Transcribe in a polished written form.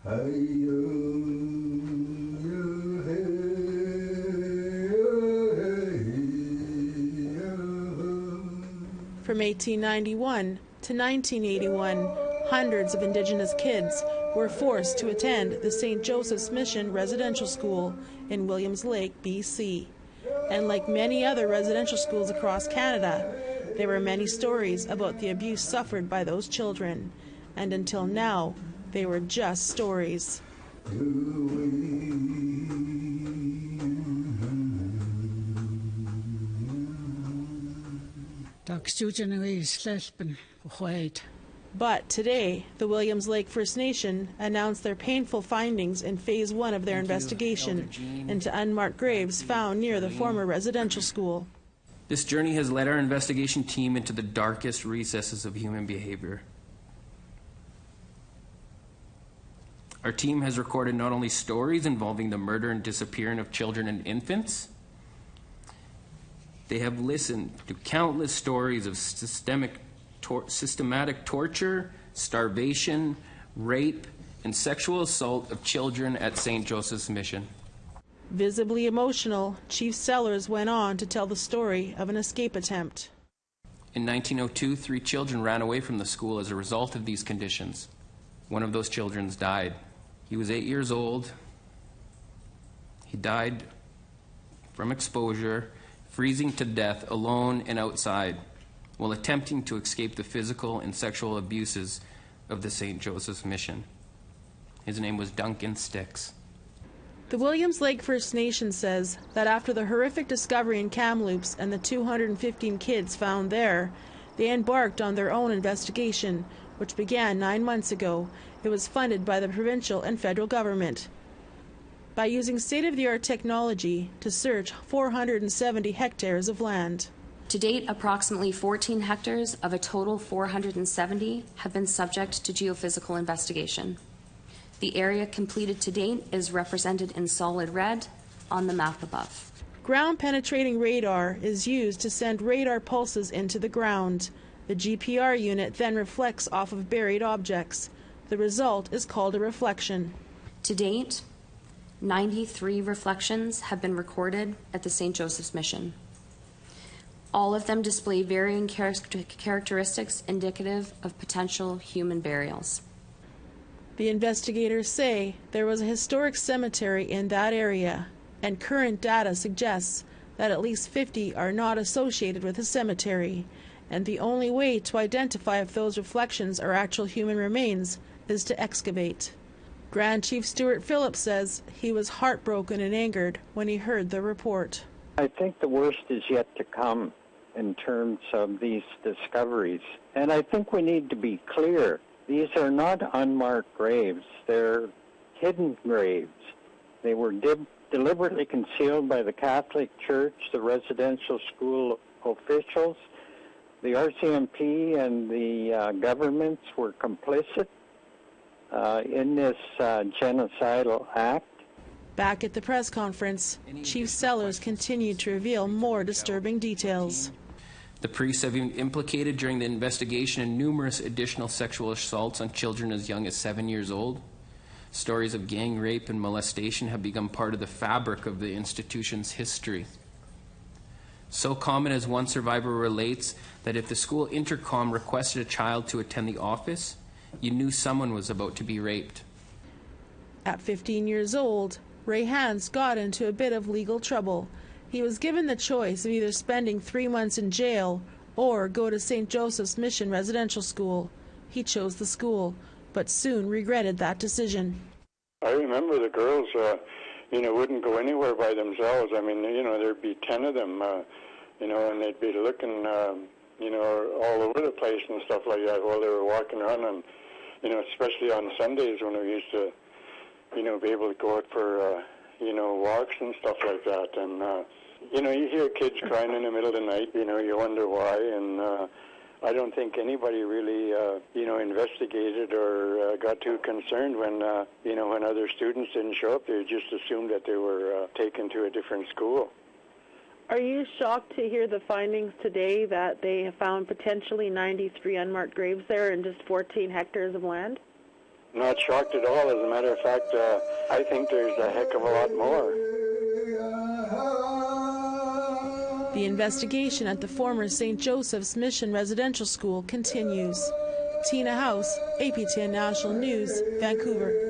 From 1891 to 1981, hundreds of Indigenous kids were forced to attend the St. Joseph's Mission Residential School in Williams Lake, BC. And like many other residential schools across Canada, there were many stories about the abuse suffered by those children. And until now, they were just stories. But today, the Williams Lake First Nation announced their painful findings in Phase 1 of their investigation into unmarked graves found near the former residential school. This journey has led our investigation team into the darkest recesses of human behavior. Our team has recorded not only stories involving the murder and disappearance of children and infants, they have listened to countless stories of systematic torture, starvation, rape, and sexual assault of children at St. Joseph's Mission. Visibly emotional, Chief Sellers went on to tell the story of an escape attempt. In 1902, 3 children ran away from the school as a result of these conditions. One of those children died. He was 8 years old. He died from exposure, freezing to death alone and outside, while attempting to escape the physical and sexual abuses of the St. Joseph's Mission. His name was Duncan Sticks. The Williams Lake First Nation says that after the horrific discovery in Kamloops and the 215 kids found there, they embarked on their own investigation, which began 9 months ago. It was funded by the provincial and federal government. By using state-of-the-art technology to search 470 hectares of land. To date, approximately 14 hectares of a total 470 have been subject to geophysical investigation. The area completed to date is represented in solid red on the map above. Ground-penetrating radar is used to send radar pulses into the ground. The GPR unit then reflects off of buried objects. The result is called a reflection. To date, 93 reflections have been recorded at the St. Joseph's Mission. All of them display varying characteristics indicative of potential human burials. The investigators say there was a historic cemetery in that area, and current data suggests that at least 50 are not associated with the cemetery, and the only way to identify if those reflections are actual human remains is to excavate. Grand Chief Stuart Phillips says he was heartbroken and angered when he heard the report. I think the worst is yet to come in terms of these discoveries. And I think we need to be clear. These are not unmarked graves. They're hidden graves. They were deliberately concealed by the Catholic Church, the residential school officials. The RCMP and the governments were complicit in this genocidal act. Back at the press conference, Chief Sellers continued to reveal more disturbing details. The priests have been implicated during the investigation in numerous additional sexual assaults on children as young as 7 years old. Stories of gang rape and molestation have become part of the fabric of the institution's history. So common as one survivor relates that if the school intercom requested a child to attend the office, you knew someone was about to be raped. At 15 years old, Ray Hans got into a bit of legal trouble. He was given the choice of either spending 3 months in jail or go to St. Joseph's Mission Residential School. He chose the school, but soon regretted that decision. I remember the girls, wouldn't go anywhere by themselves. I mean, there'd be 10 of them, and they'd be looking, all over the place and stuff like that while they were walking around. And, especially on Sundays when we used to, be able to go out for, walks and stuff like that. And, you hear kids crying in the middle of the night, you wonder why. And I don't think anybody really, investigated or got too concerned when other students didn't show up. They just assumed that they were taken to a different school. Are you shocked to hear the findings today that they have found potentially 93 unmarked graves there in just 14 hectares of land? not shocked at all. As a matter of fact, I think there's a heck of a lot more. The investigation at the former St. Joseph's Mission Residential School continues. Tina House, APTN National News, Vancouver.